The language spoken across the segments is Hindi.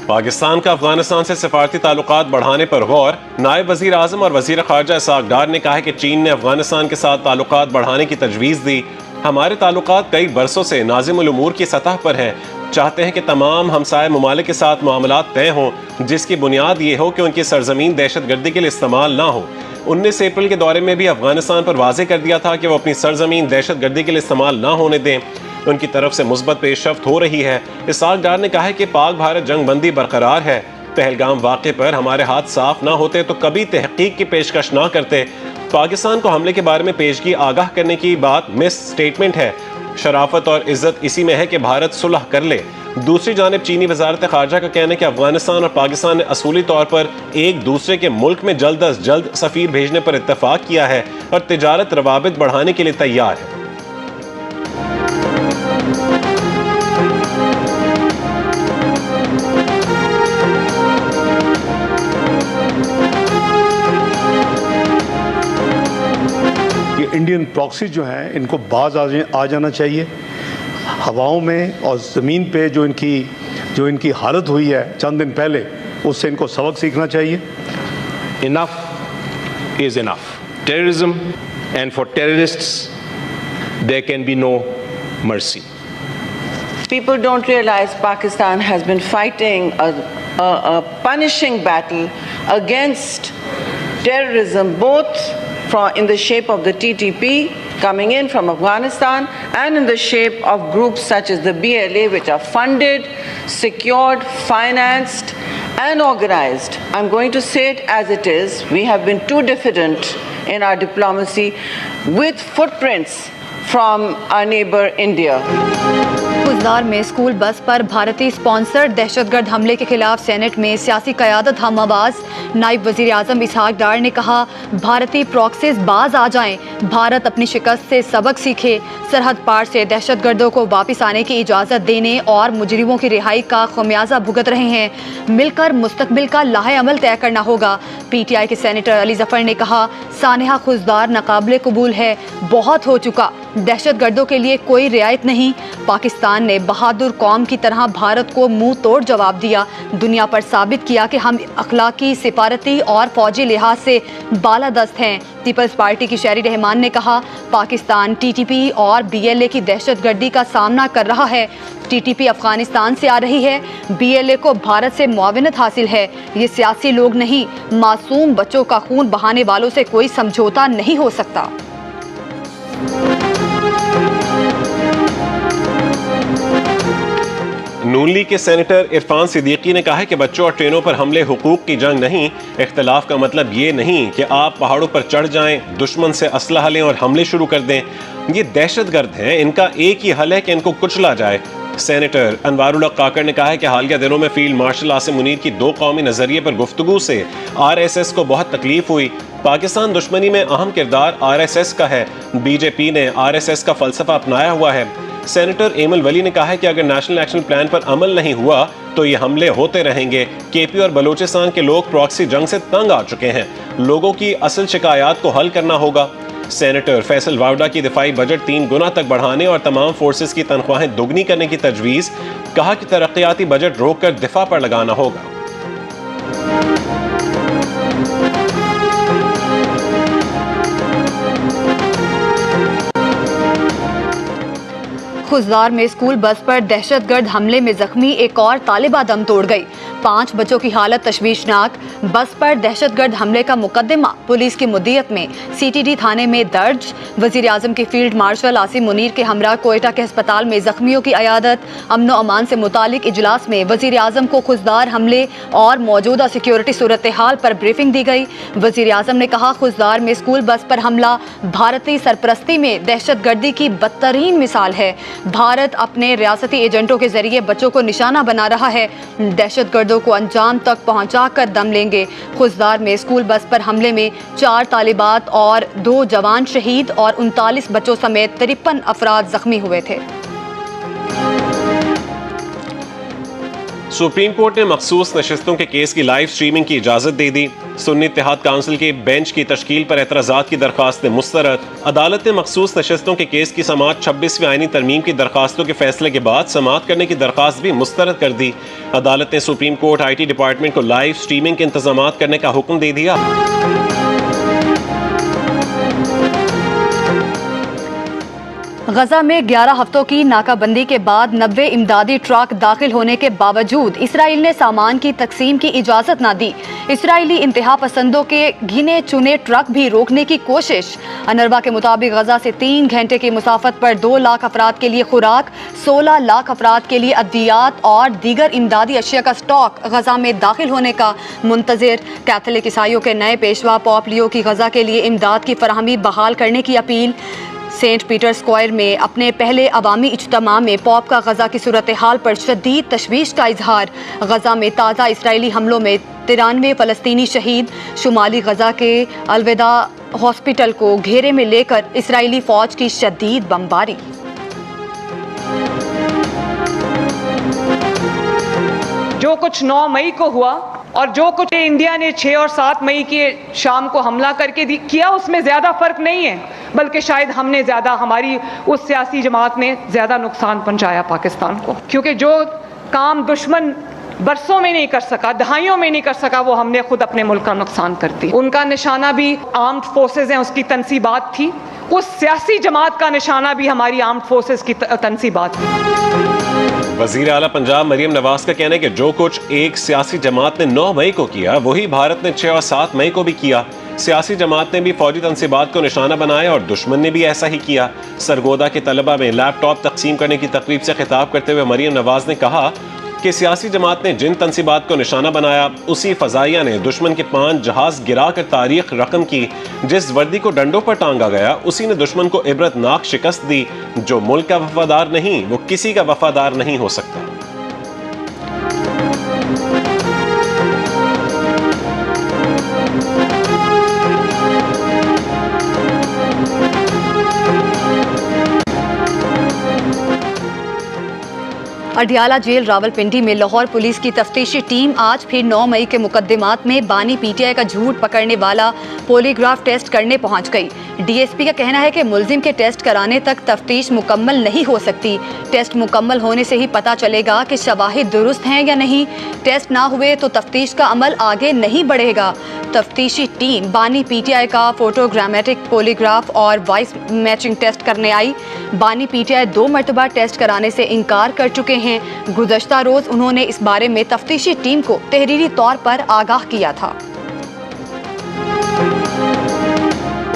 पाकिस्तान का अफगानिस्तान से सिफारती ताल्लुकात बढ़ाने पर गौर। नायब वजीर आजम और वजीर खारजा इसहाक डार ने कहा है कि चीन ने अफगानिस्तान के साथ ताल्लुकात बढ़ाने की तजवीज़ दी। हमारे ताल्लुकात कई बरसों से नाज़िमुल उमूर की सतह पर हैं। चाहते हैं कि तमाम हमसाय ममालिक के साथ मामलात तय हों, जिसकी बुनियाद ये हो कि उनकी सरजमीन दहशतगर्दी के लिए इस्तेमाल ना हो। 19 अप्रैल के दौरे में भी अफगानिस्तान पर वाजे कर दिया था कि वो अपनी सरजमीन दहशतगर्दी के लिए इस्तेमाल ना होने दें। उनकी तरफ से मुस्बत पेशरफ्त हो रही है। इसहाक डार ने कहा है कि पाक भारत जंग बंदी बरकरार है। पहलगाम वाक़े पर हमारे हाथ साफ ना होते तो कभी तहकीक की पेशकश ना करते। पाकिस्तान को हमले के बारे में पेशगी आगाह करने की बात मिस स्टेटमेंट है। शराफत और इज्जत इसी में है कि भारत सुलह कर ले। दूसरी जानिब चीनी वजारत खारजा का कहना है कि अफगानिस्तान और पाकिस्तान ने असूली तौर पर एक दूसरे के मुल्क में जल्द अज जल्द सफ़ीर भेजने पर इत्तफाक किया है और तिजारत रवाबित बढ़ाने के लिए तैयार है। इंडियन प्रॉक्सी जो हैं इनको बाज आ जाना चाहिए। हवाओं में और ज़मीन पे जो इनकी हालत हुई है चंद दिन पहले, उससे इनको सबक सीखना चाहिए। Enough is enough. Terrorism, and for terrorists there can be no mercy. People don't realize Pakistan has been fighting a punishing battle against terrorism, both in the shape of the TTP coming in from Afghanistan and in the shape of groups such as the BLA, which are funded, secured, financed and organized. I'm going to say it as it is. We have been too diffident in our diplomacy with footprints from our neighbor India. Khuzdar में स्कूल बस पर भारतीय स्पॉन्सर्ड दहशतगर्द हमले के खिलाफ सेनेट में सियासी क़यादत हम आवाज़। नायब वज़ीर आज़म इसहाक डार ने कहा, भारतीय प्रॉक्सीज बाज आ जाएं, भारत अपनी शिकस्त से सबक सीखे, सरहद पार से दहशतगर्दों को वापस आने की इजाज़त देने और मुजरिमों की रिहाई का खमियाजा भुगत रहे हैं। मिलकर मुस्तकबिल का लाहे अमल तय करना होगा। PTI के सेनेटर अली जफ़र ने कहा, सानिहा खुजदार नाकाबिले कबूल है, बहुत हो चुका, दहशतगर्दों के लिए कोई रियायत नहीं। पाकिस्तान ने बहादुर कौम की तरह भारत को मुंह तोड़ जवाब दिया, दुनिया पर साबित किया कि हम अखलाकी, सिफारती और फौजी लिहाज से बालादस्त हैं। पीपल्स पार्टी की शहरी रहमान ने कहा, पाकिस्तान TTP और BLA की दहशतगर्दी का सामना कर रहा है। TTP अफगानिस्तान से आ रही है, BLA को भारत से मुआविनत हासिल है। ये सियासी लोग नहीं, मासूम बच्चों का खून बहाने वालों से कोई समझौता नहीं हो सकता। नून लीग के सेनेटर इरफान सिद्दीकी ने कहा है कि बच्चों और ट्रेनों पर हमले हुकूक की जंग नहीं। इख्तिलाफ का मतलब ये नहीं कि आप पहाड़ों पर चढ़ जाएं, दुश्मन से असलहा लें और हमले शुरू कर दें। ये दहशतगर्द हैं, इनका एक ही हल है कि इनको कुचला जाए। सेनेटर अनवारुल हक काकड़ ने कहा है कि हालिया दिनों में फील्ड मार्शल आसिम मुनीर की दो कौमी नजरिए पर गुफ्तगू से RSS को बहुत तकलीफ हुई। पाकिस्तान दुश्मनी में अहम किरदार RSS का है। BJP ने RSS का फलसफा अपनाया हुआ है। सेनेटर एमल वली ने कहा है कि अगर नेशनल एक्शन प्लान पर अमल नहीं हुआ तो ये हमले होते रहेंगे। KP और बलूचिस्तान के लोग प्रॉक्सी जंग से तंग आ चुके हैं। लोगों की असल शिकायत को हल करना होगा। सेनेटर फैसल वावडा की दिफाई बजट 3 गुना तक बढ़ाने और तमाम फोर्सेस की तनख्वाहें दोगुनी करने की तजवीज़। कहा कि तरक्याती बजट रोककर दिफा पर लगाना होगा। खुजदार में स्कूल बस पर दहशतगर्द हमले में जख्मी एक और तालिबा दम तोड़ गई। 5 बच्चों की हालत तशवीशनाक। बस पर दहशतगर्द हमले का मुकदमा पुलिस की मुद्दियत में CTD थाने में दर्ज। वजीर आजम के फील्ड मार्शल आसिम मुनीर के हमरा कोयटा के अस्पताल में जख्मियों की अयादत। अमन व अमान से मुतालिक इजलास में वजीर आजम को खुजदार हमले और मौजूदा सिक्योरिटी सूरत हाल पर ब्रीफिंग दी गई। वजीर आजम ने कहा, खुजदार में स्कूल बस पर हमला भारतीय सरपरस्ती में दहशतगर्दी की बदतरीन मिसाल है। भारत अपने रियासती एजेंटों के जरिए बच्चों को निशाना बना रहा है। दहशतगर्दों को अंजाम तक पहुंचाकर दम लेंगे। खुजदार में स्कूल बस पर हमले में 4 तालिबात और 2 जवान शहीद और 39 बच्चों समेत 53 अफराद जख्मी हुए थे। सुप्रीम कोर्ट ने मखसूस नशिस्तों के केस की लाइव स्ट्रीमिंग की इजाजत दे दी। सुन्नी इत्तेहाद काउंसिल की बेंच की तश्कील पर एतराज़ात की दरख्वास्तें मुस्तरद। अदालत ने मखसूस नशस्तों के केस की समाअत 26वीं आईनी तरमीम की दरखास्तों के फैसले के बाद समाअत करने की दरख्वास्त भी मुस्तरद कर दी। अदालत ने सुप्रीम कोर्ट IT डिपार्टमेंट को लाइव स्ट्रीमिंग के इंतजाम करने का हुक्म दे दिया। गजा में 11 हफ्तों की नाकाबंदी के बाद 90 इमदादी ट्रक दाखिल होने के बावजूद इसराइल ने सामान की तकसीम की इजाज़त न दी। इसराइली इंतहा पसंदों के गिने चुने ट्रक भी रोकने की कोशिश। अनरवा के मुताबिक गजा से 3 घंटे की मुसाफत पर 2 लाख अफराद के लिए खुराक, 16 लाख अफराद के लिए अद्वियात और दीगर इमदादी अशिया का स्टॉक गजा में दाखिल होने का मुंतज़िर। कैथोलिक ईसाइयों के नए पेशवा पोप लियो की गजा के लिए इमदाद की फराहमी बहाल करने की अपील। सेंट पीटर स्क्वायर में अपने पहले अवामी इज्तिमा में पॉप का गजा की सूरत हाल पर शदीद तशवीश का इजहार। गजा में ताज़ा इसराइली हमलों में 93 फ़लस्तीनी शहीद। शुमाली गजा के अलविदा हॉस्पिटल को घेरे में लेकर इसराइली फ़ौज की शदीद बमबारी। जो कुछ 9 मई को हुआ और जो कुछ इंडिया ने 6 और 7 मई के शाम को हमला करके किया, उसमें ज़्यादा फ़र्क नहीं है, बल्कि शायद हमने ज़्यादा, हमारी उस सियासी जमात ने ज़्यादा नुकसान पहुंचाया पाकिस्तान को। क्योंकि जो काम दुश्मन बरसों में नहीं कर सका, दहाइयों में नहीं कर सका, वो हमने खुद अपने मुल्क का नुकसान कर दी। उनका निशाना भी आर्म्ड फोर्सेज हैं, उसकी तनसीबात थी। उस सियासी जमात का निशाना भी हमारी आर्म्ड फोर्सेज की तनसीबात थी। वज़ीर आला पंजाब मरियम नवाज का कहना है कि जो कुछ एक सियासी जमात ने 9 मई को किया, वही भारत ने 6 और 7 मई को भी किया। सियासी जमात ने भी फौजी तनसीबात को निशाना बनाया और दुश्मन ने भी ऐसा ही किया। सरगोदा के तलबा में लैपटॉप तकसीम करने की तकरीब से खिताब करते हुए मरियम नवाज ने कहा कि सियासी जमात ने जिन तनसीबात को निशाना बनाया, उसी फजाइया ने दुश्मन के 5 जहाज गिरा कर तारीख रकम की। जिस वर्दी को डंडों पर टांगा गया, उसी ने दुश्मन को इबरतनाक शिकस्त दी। जो मुल्क का वफादार नहीं, वो किसी का वफादार नहीं हो सकता। अडियाला जेल रावलपिंडी में लाहौर पुलिस की तफ्तीशी टीम आज फिर 9 मई के मुकदमात में बानी PTI का झूठ पकड़ने वाला पॉलीग्राफ टेस्ट करने पहुंच गई। DSP का कहना है कि मुल्जिम के टेस्ट कराने तक तफ्तीश मुकम्मल नहीं हो सकती। टेस्ट मुकम्मल होने से ही पता चलेगा कि शवाहिद दुरुस्त हैं या नहीं। टेस्ट ना हुए तो तफ्तीश का अमल आगे नहीं बढ़ेगा। तफ्तीशी टीम बानी PTI का फोटोग्रामेटिक पॉलीग्राफ और वॉइस मैचिंग टेस्ट करने आई। बानी PTI 2 मरतबा टेस्ट कराने से इनकार कर चुके हैं। गुज़श्ता रोज उन्होंने इस बारे में तफ्तीशी टीम को तहरीरी तौर पर आगाह किया था।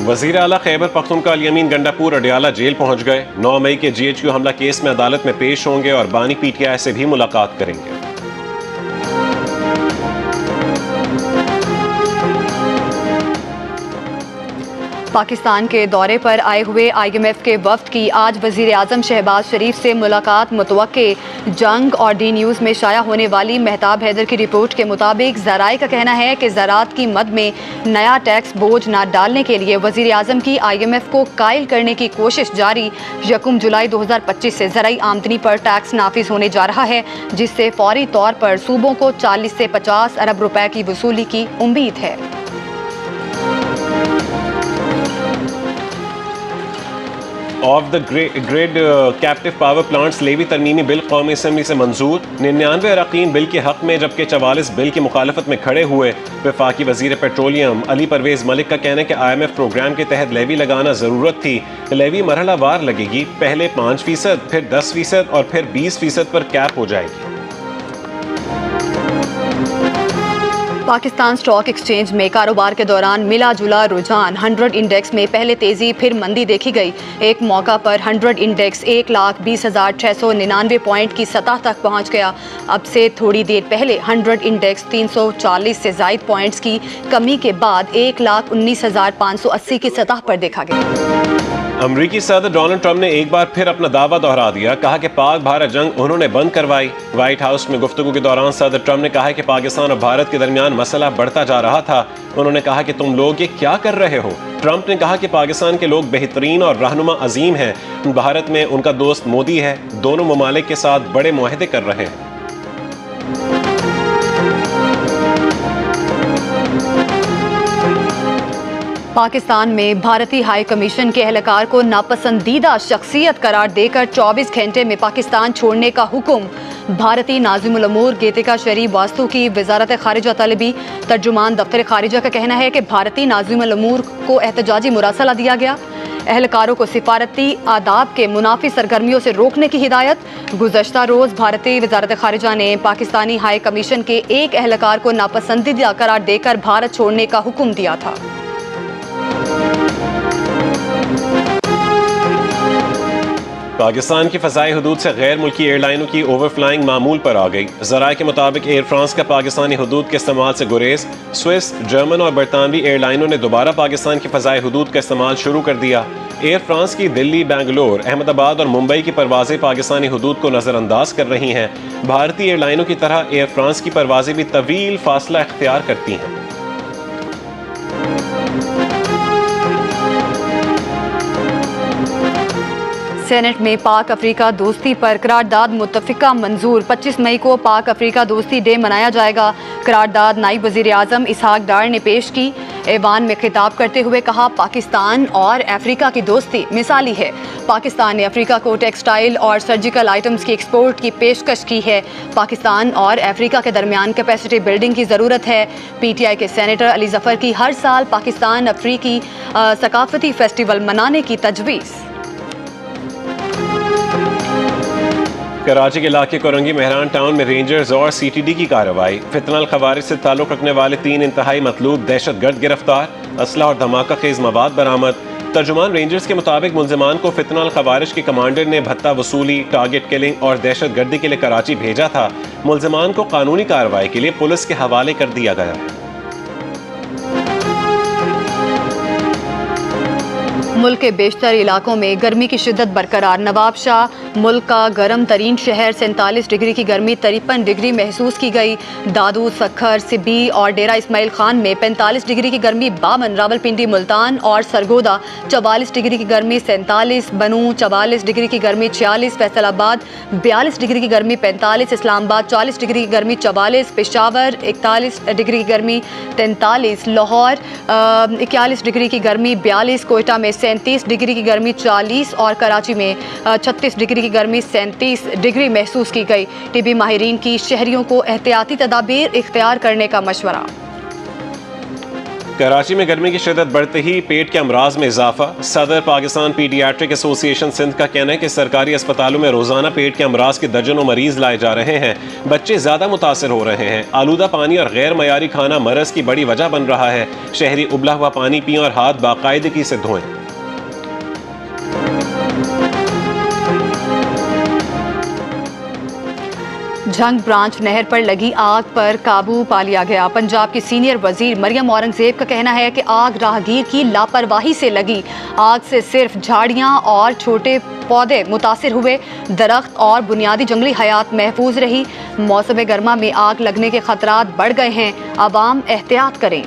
वज़ीर आला खैबर पख्तूनख्वा अली अमीन गंडापुर अडियाला जेल पहुंच गए। 9 मई के GHQ हमला केस में अदालत में पेश होंगे और बानी PTI से भी मुलाकात करेंगे। पाकिस्तान के दौरे पर आए हुए IMF के वफ्द की आज वज़ीर आज़म शहबाज शरीफ से मुलाकात मुतवक्के। जंग और D न्यूज़ में शाया होने वाली महताब हैदर की रिपोर्ट के मुताबिक ज़राए का कहना है कि ज़राअत की मद में नया टैक्स बोझ न डालने के लिए वज़ीर आज़म की IMF को कायल करने की कोशिश जारी। 1 जुलाई 2025 से ज़राई आमदनी पर टैक्स नाफिज होने जा रहा है, जिससे फौरी तौर पर सूबों को 40 से 50 अरब रुपए की वसूली की उम्मीद है। Off the grid captive power plants levy तरमीमी बिल कौमी असम्बली से मंजूर। 99 अरकान बिल के हक में जबकि 44 बिल की मुखालफत में खड़े हुए। वफाकी वजीर पेट्रोलियम अली परवेज़ मलिक का कहना है कि IMF प्रोग्राम के तहत लेवी लगाना ज़रूरत थी। लेवी मरहला वार लगेगी, पहले 5%, फिर 10% और फिर 20% पर कैप हो जाएगी। पाकिस्तान स्टॉक एक्सचेंज में कारोबार के दौरान मिला जुला रुझान। 100 इंडेक्स में पहले तेजी फिर मंदी देखी गई। एक मौका पर 100 इंडेक्स 1,20,699 पॉइंट की सतह तक पहुंच गया। अब से थोड़ी देर पहले 100 इंडेक्स 340 से ज़ायद पॉइंट्स की कमी के बाद 1,19,580 की सतह पर देखा गया। अमरीकी सदर डोनाल्ड ट्रंप ने एक बार फिर अपना दावा दोहरा दिया। कहा कि पाक भारत जंग उन्होंने बंद करवाई। व्हाइट हाउस में गुफ्तगू के दौरान सदर ट्रंप ने कहा कि पाकिस्तान और भारत के दरमियान मसला बढ़ता जा रहा था। उन्होंने कहा कि तुम लोग ये क्या कर रहे हो। ट्रंप ने कहा कि पाकिस्तान के लोग बेहतरीन और रहनुमा अजीम हैं। भारत में उनका दोस्त मोदी है। दोनों ममालिक के साथ बड़े मुआहदे कर रहे हैं। पाकिस्तान में भारतीय हाई कमीशन के एहलकार को नापसंदीदा शख्सियत करार देकर 24 घंटे में पाकिस्तान छोड़ने का हुक्म। भारतीय नाज़िमुल उमूर गीतिका शरीफ वास्तु की वजारत खारिजा तलबी। तर्जुमान दफ्तर खारिजा का कहना है कि भारतीय नाज़िमुल उमूर को एहतजाजी मुरासला दिया गया। एहलकारों को सिफारती आदाब के मुनाफी सरगर्मियों से रोकने की हिदायत। गुज़श्ता रोज़ भारतीय वजारत खारिजा ने पाकिस्तानी हाई कमीशन के एक एहलकार को नापसंदीदा करार देकर भारत छोड़ने का हुक्म दिया था। पाकिस्तान की फ़ज़ाई हदूद से गैर मुल्की एयरलाइनों की ओवरफ्लाइंग मामूल पर आ गई। ज़राए के मुताबिक एयर फ्रांस का पाकिस्तानी हदूद के इस्तेमाल से गुरेज। स्विस, जर्मन और बरतानवी एयरलाइनों ने दोबारा पाकिस्तान की फ़ज़ाई हदूद का इस्तेमाल शुरू कर दिया। एयर फ्रांस की दिल्ली, बेंगलोर, अहमदाबाद और मुंबई की परवाजें पाकिस्तानी हदूद को नज़रअंदाज कर रही हैं। भारतीय एयरलाइनों की तरह एयर फ्रांस की परवाजें भी तवील फासला इख्तियार करती हैं। सेनेट में पाक अफ्रीका दोस्ती पर करारदाद मुत्तफिका मंजूर। 25 मई को पाक अफ्रीका दोस्ती डे मनाया जाएगा। करारदाद नायब वज़ीर आज़म इसहाक डार ने पेश की। ऐवान में खिताब करते हुए कहा, पाकिस्तान और अफ्रीका की दोस्ती मिसाली है। पाकिस्तान ने अफ्रीका को टेक्सटाइल और सर्जिकल आइटम्स की एक्सपोर्ट की पेशकश की है। पाकिस्तान और अफ्रीका के दरमियान कैपेसिटी बिल्डिंग की ज़रूरत है। PTI के सेनेटर अली ज़फ़र की हर साल पाकिस्तान अफ्रीकी सकाफती फेस्टिवल मनाने की तजवीज़। कराची के इलाके कोरंगी मेहरान टाउन में रेंजर्स और CTD की कार्रवाई। फितनल खवारिज से ताल्लुक़ रखने वाले 3 इंतहाई मतलूब दहशतगर्द गिरफ्तार। असला और धमाका खेज मवाद बरामद। तर्जुमान रेंजर्स के मुताबिक मुलजिमान को फितनल खवारिज के कमांडर ने भत्ता वसूली, टारगेट किलिंग और दहशतगर्दी के लिए कराची भेजा था। मुलजिमान को कानूनी कार्रवाई के लिए पुलिस के हवाले कर दिया गया है। मुल्क के बेशतर इलाकों में गर्मी की शिद्दत बरकरार। नवाब शाह मुल्क का गर्म तरीन शहर। 47 डिग्री की गर्मी 53 डिग्री महसूस की गई। दादूद, सखर, सिब्बी और डेरा इस्माइल खान में 45 डिग्री की गर्मी 52, रावलपिंडी, मुल्तान और सरगोदा 44 डिग्री की गर्मी 47, बनू 44 डिग्री की गर्मी 46, फैसलाबाद 42 डिग्री की गर्मी 45, इस्लामाबाद 40 डिग्री की गर्मी 44, पेशावर 41 डिग्री की गर्मी 43, लाहौर 41 डिग्री की गर्मी 42, कोयटा में 37 डिग्री की गर्मी 40 और कराची में 36 डिग्री की गर्मी 37 डिग्री महसूस की गई। टिबी माहिरीन की शहरियों को एहतियाती तदाबीर इख्तियार करने का मशवरा। कराची में गर्मी की शिद्दत बढ़ते ही पेट के अमराज में इजाफा। सदर पाकिस्तान पीडियाट्रिक एसोसिएशन सिंध का कहना है कि सरकारी अस्पतालों में रोजाना पेट के अमराज के दर्जनों मरीज लाए जा रहे हैं। बच्चे ज्यादा मुतासर हो रहे हैं। आलूदा पानी और गैर मयारी खाना मरज की बड़ी वजह बन रहा है। शहरी उबला हुआ पानी पिएं और हाथ बाकायदगी से धोएं। झंग ब्रांच नहर पर लगी आग पर काबू पा लिया गया। पंजाब की सीनियर वजीर मरियम औरंगजेब का कहना है कि आग राहगीर की लापरवाही से लगी। आग से सिर्फ झाड़ियां और छोटे पौधे मुतासिर हुए, दरख्त और बुनियादी जंगली हयात महफूज रही। मौसम गर्मा में आग लगने के खतरात बढ़ गए हैं, आवाम एहतियात करें।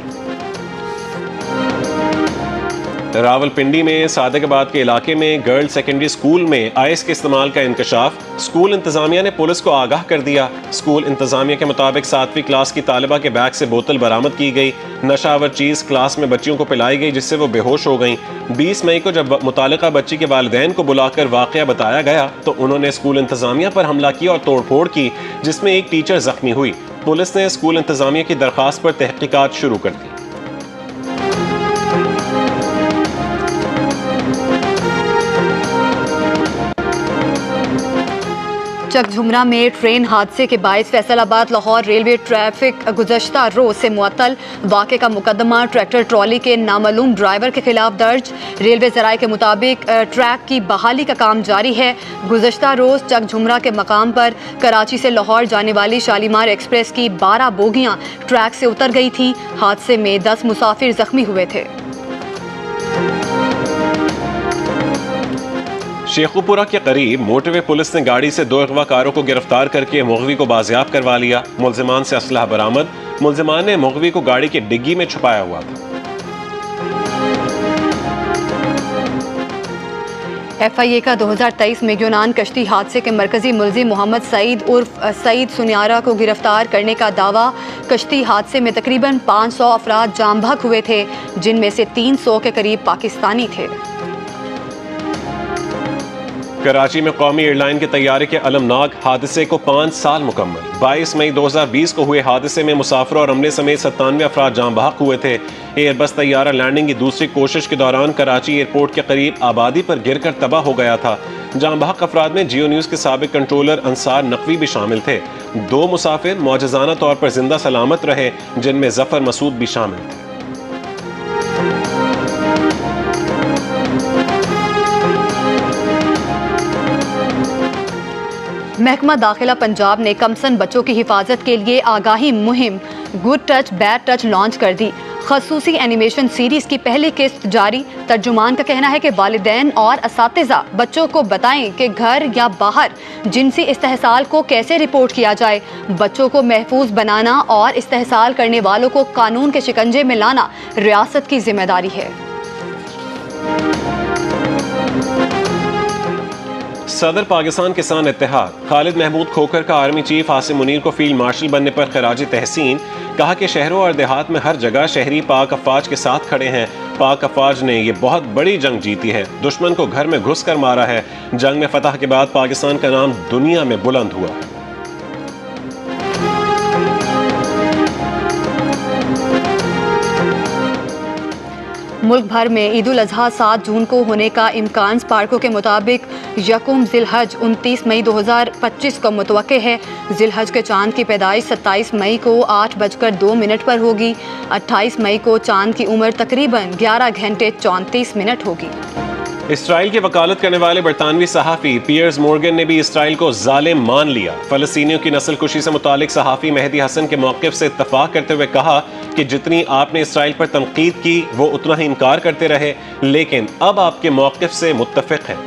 रावलपिंडी में सादिकाबाद के इलाके में गर्ल सेकेंडरी स्कूल में आइस के इस्तेमाल का इंकशाफ। स्कूल इंतजामिया ने पुलिस को आगाह कर दिया। स्कूल इंतजामिया के मुताबिक 7वीं क्लास की तालिबा के बैग से बोतल बरामद की गई। नशावर चीज़ क्लास में बच्चियों को पिलाई गई जिससे वो बेहोश हो गईं। 20 मई को जब मुतालिका बच्ची के वालिदैन को बुलाकर वाक़या बताया गया तो उन्होंने स्कूल इंतजामिया पर हमला किया और तोड़फोड़ की, जिसमें एक टीचर जख्मी हुई। पुलिस ने स्कूल इंतजामिया की दरख्वास्त पर तहकीकात शुरू कर दी। चकझुमरा में ट्रेन हादसे के बायस फैसलाबाद लाहौर रेलवे ट्रैफिक गुज़श्ता रोज से मुअत्तल। वाक़े का मुकदमा ट्रैक्टर ट्रॉली के नामालूम ड्राइवर के खिलाफ दर्ज। रेलवे ज़राए के मुताबिक ट्रैक की बहाली का काम जारी है। गुज़श्ता रोज चकझुमरा के मकाम पर कराची से लाहौर जाने वाली शालीमार एक्सप्रेस की 12 बोगियां ट्रैक से उतर गई थी। हादसे में 10 मुसाफिर जख्मी हुए थे। शेखुपुरा के करीब मोटरवे पुलिस ने गाड़ी से 2 अगवाकारों को गिरफ्तार करके मुग़वी को बाजियाब करवा लिया। मुलजिमान से असलहा बरामद। मुलजिमान ने मुग़वी को गाड़ी की डिग्गी में छुपाया हुआ था। FIA का 2023 में यूनान कश्ती हादसे के मरकजी मुलजिम मोहम्मद सईद उर्फ सईद सुनियारा को गिरफ्तार करने का दावा। कश्ती हादसे में तकरीबन 500 अफराद जाम बहक हुए थे, जिनमें से 300 के करीब पाकिस्तानी थे। कराची में कौमी एयरलाइन के तैयारे के अलमनाक हादसे को 5 साल मुकम्मल। 22 मई 2020 को हुए हादसे में मुसाफिरों और अमले समेत 97 अफराद जाम बहक हुए थे। एयरबस तैयारा लैंडिंग की दूसरी कोशिश के दौरान कराची एयरपोर्ट के करीब आबादी पर गिरकर तबाह हो गया था। जाम बहक अफराद में जियो न्यूज़ के साबिक कंट्रोलर अंसार नकवी भी शामिल थे। 2 मुसाफिर मौजज़ाना तौर पर जिंदा सलामत रहे, जिनमें जफर मसूद भी शामिल थे। महकमा दाखिला पंजाब ने कमसन बच्चों की हिफाजत के लिए आगाही मुहिम good touch bad touch launch कर दी। खसूसी एनिमेशन सीरीज की पहली किस्त जारी। तर्जुमान का कहना है कि वालिदैन और असातिज़ा बच्चों को बताएं कि घर या बाहर जिनसी इस्तेहसाल को कैसे रिपोर्ट किया जाए। बच्चों को महफूज बनाना और इस्तेहसाल करने वालों को कानून के शिकंजे में लाना रियासत की जिम्मेदारी है। सदर पाकिस्तान किसान इत्तेहाद खालिद महमूद खोखर का आर्मी चीफ आसिम मुनीर को फील्ड मार्शल बनने पर खराज तहसीन। कहा कि शहरों और देहात में हर जगह शहरी पाक अफवाज के साथ खड़े हैं। पाक अफवाज ने ये बहुत बड़ी जंग जीती है, दुश्मन को घर में घुस कर मारा है। जंग में फतह के बाद पाकिस्तान का नाम दुनिया में बुलंद हुआ है। मुल्क भर में ईद उल अजहा 7 जून को होने का इम्कान। स्पार्को के मुताबिक यकुम जिलहज 29 मई 2025 को मुतवक्के है। जिलहज के चांद की पैदाइश 27 मई को 8:02 पर होगी। 28 मई को चांद की उम्र तकरीबन 11 घंटे 34 मिनट होगी। इसराइल की वकालत करने वाले बरतानवी सहाफ़ी पियर्स मोर्गन ने भी इसराइल को जालिम मान लिया। फ़लस्तीनियों की नस्ल कुशी से मुतालिक सहाफ़ी मेहदी हसन के मौक़िफ़ से इत्तफ़ाक़ करते हुए कहा कि जितनी आपने इसराइल पर तनक़ीद की वो उतना ही इनकार करते रहे, लेकिन अब आपके मौक़िफ़ से मुत्तफ़िक़ हैं।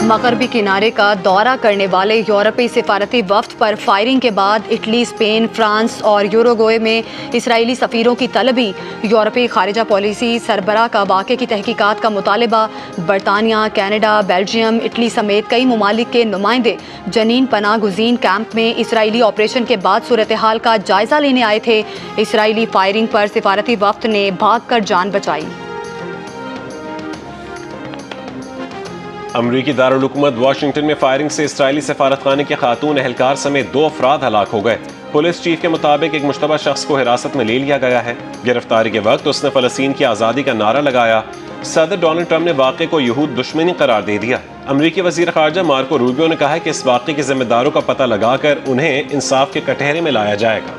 मगरबी किनारे का दौरा करने वाले यूरोपीय सिफारती वफ्द पर फायरिंग के बाद इटली, स्पेन, फ्रांस और यूरुग्वे में इसराइली सफ़ीरों की तलबी। यूरोपीय खारिजा पॉलिसी सरबराह का वाक़े की तहकीकात का मुतालबा। बरतानिया, कनाडा, बेल्जियम, इटली समेत कई ममालिक के नुमाइंदे जनीन पनाह गुज़ीन कैंप में इसराइली ऑपरेशन के बाद सूरत हाल का जायज़ा लेने आए थे। इसराइली फायरिंग पर सिफारती वफ्द ने भाग कर जान बचाई। अमरीकी दारुल हुकूमत वाशिंगटन में फायरिंग से इसराइली सफारतखाने के खातून एहलकार समेत 2 अफराद हलाक हो गए। पुलिस चीफ के मुताबिक एक मुश्तबा शख्स को हिरासत में ले लिया गया है। गिरफ्तारी के वक्त उसने फ़लस्तीन की आज़ादी का नारा लगाया। सदर डोनाल्ड ट्रंप ने वाक़े को यहूद दुश्मनी करार दे दिया। अमरीकी वज़ीर ख़ारजा मार्को रूबियो ने कहा है कि इस वाक़े के ज़िम्मेदारों का पता लगाकर उन्हें इंसाफ के कटहरे में लाया जाएगा।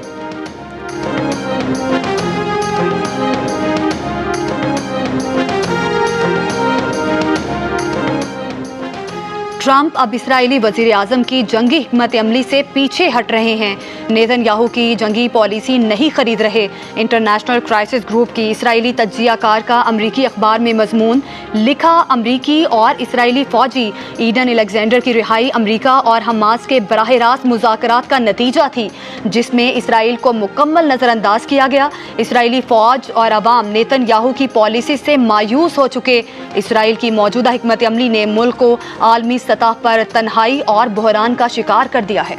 ट्रंप अब इसराइली वज़ीर आज़म की जंगी हिकमत अमली से पीछे हट रहे हैं। नेतन्याहू की जंगी पॉलिसी नहीं खरीद रहे। इंटरनेशनल क्राइसिस ग्रुप की इसराइली तज्जियाकार का अमरीकी अखबार में मजमून लिखा, अमरीकी और इसराइली फ़ौजी ईडन अलेक्जेंडर की रिहाई अमरीका और हमास के बराह रास्त मुज़ाकरात का नतीजा थी, जिसमें इसराइल को मुकम्मल नज़रअंदाज किया गया। इसराइली फ़ौज और अवाम नेतन्याहू की पॉलिसी से मायूस हो चुके। इसराइल की मौजूदा हिकमत अमली ने मुल्क को आलमी सतह पर तन्हाई और बहरान का शिकार कर दिया है।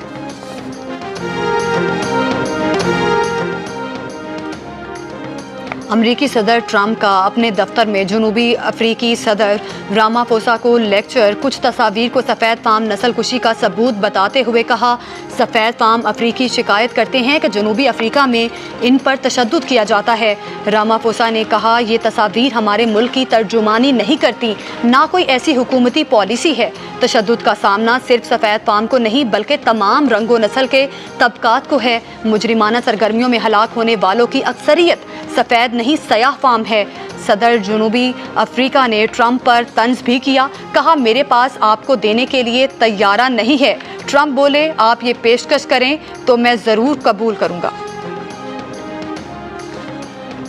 अमरीकी सदर ट्रंप का अपने दफ्तर में जनूबी अफ्रीकी सदर रामाफोसा को लेक्चर। कुछ तस्वीर को सफ़ेद फाम नस्ल कुशी का सबूत बताते हुए कहा, सफ़ेद फाम अफ्रीकी शिकायत करते हैं कि जनूबी अफ्रीका में इन पर तशद्दुद किया जाता है। रामाफोसा ने कहा, ये तस्वीर हमारे मुल्क की तर्जुमानी नहीं करती, ना कोई ऐसी हुकूमती पॉलिसी है। तशद्दुद का सामना सिर्फ सफ़ेद फाम को नहीं बल्कि तमाम रंगो नस्ल के तबकात को है। मुजरिमाना सरगर्मियों में हलाक होने वालों की अक्सरियत सफ़ेद नहीं सयाह फाम है। सदर जनूबी अफ्रीका ने ट्रंप पर तंज भी किया, कहा मेरे पास आपको देने के लिए तैयारा नहीं है। ट्रंप बोले, आप ये पेशकश करें तो मैं ज़रूर कबूल करूँगा।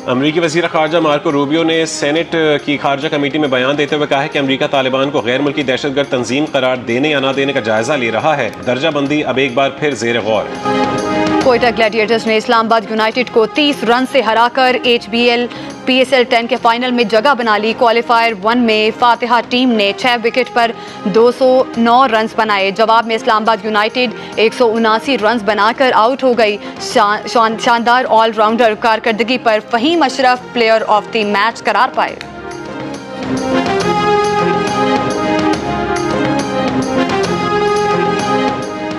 अमरीकी वज़ीर ख़ारजा मार्को रूबियो ने सेनेट की खारजा कमेटी में बयान देते हुए कहा है कि अमरीका तालिबान को गैर मुल्की दहशतगर्द तंजीम करार देने या ना देने का जायज़ा ले रहा है। दर्जा बंदी अब एक बार फिर ज़ेर गौर। कोयटा ग्लैडिएटर्स ने इस्लामाबाद यूनाइटेड को 30 रन से हराकर HBL PSL 10 के फाइनल में जगह बना ली। क्वालिफायर 1 में फातिहा टीम ने 6 विकेट पर 209 रन्स बनाए। जवाब में इस्लामाबाद यूनाइटेड 179 रन्स बनाकर आउट हो गई। शानदार ऑलराउंडर कारकर्दगी पर Faheem Ashraf player of the match करार पाए।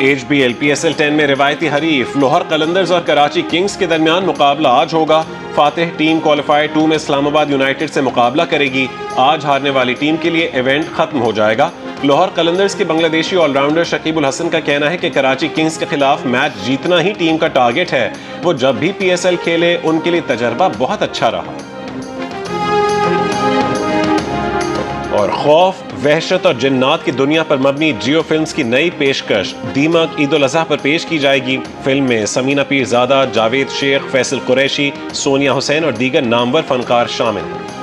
HBL PSL 10 में रिवायती हरीफ लाहौर कलंदर्स और कराची किंग्स के दरमियान मुकाबला आज होगा। फातिह टीम क्वालिफायर 2 में इस्लामाबाद यूनाइटेड से मुकाबला करेगी। आज हारने वाली टीम के लिए इवेंट खत्म हो जाएगा। लाहौर कलंदर्स के बांग्लादेशी ऑलराउंडर शकीबुल हसन का कहना है कि कराची किंग्स के खिलाफ मैच जीतना ही टीम का टारगेट है। वो जब भी PSL खेले उनके लिए तजर्बा बहुत अच्छा रहा। और खौफ, वहशत और जिन्नात की दुनिया पर मबनी जियो फिल्म्स की नई पेशकश दीमक ईद उल अज़हा पर पेश की जाएगी। फिल्म में समीना पीरज़ादा, जावेद शेख, फैसल कुरैशी, सोनिया हुसैन और दीगर नामवर फनकार शामिल हैं।